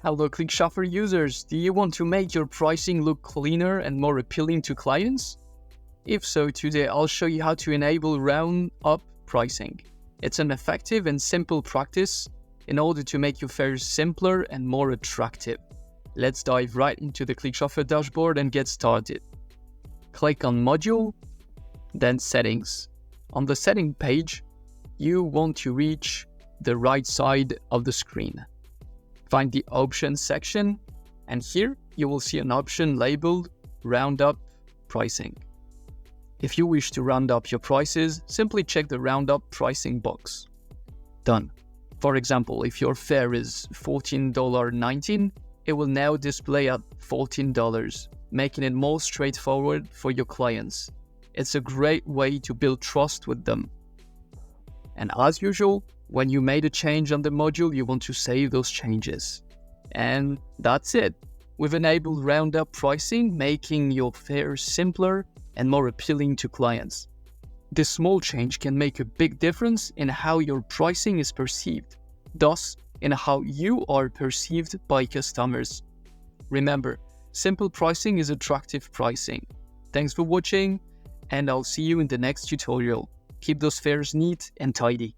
Hello ClickChauffeur users, do you want to make your pricing look cleaner and more appealing to clients? If so, today I'll show you how to enable round up pricing. It's an effective and simple practice in order to make your fares simpler and more attractive. Let's dive right into the ClickChauffeur dashboard and get started. Click on Module, then Settings. On the setting page, you want to reach the right side of the screen. Find the Options section, and here you will see an option labeled Round Up Pricing. If you wish to round up your prices, simply check the Round Up Pricing box. Done. For example, if your fare is $14.19, it will now display at $14, making it more straightforward for your clients. It's a great way to build trust with them. And as usual, when you made a change on the module, you want to save those changes. And that's it. We've enabled roundup pricing, making your fares simpler and more appealing to clients. This small change can make a big difference in how your pricing is perceived, thus in how you are perceived by customers. Remember, simple pricing is attractive pricing. Thanks for watching, and I'll see you in the next tutorial. Keep those fares neat and tidy.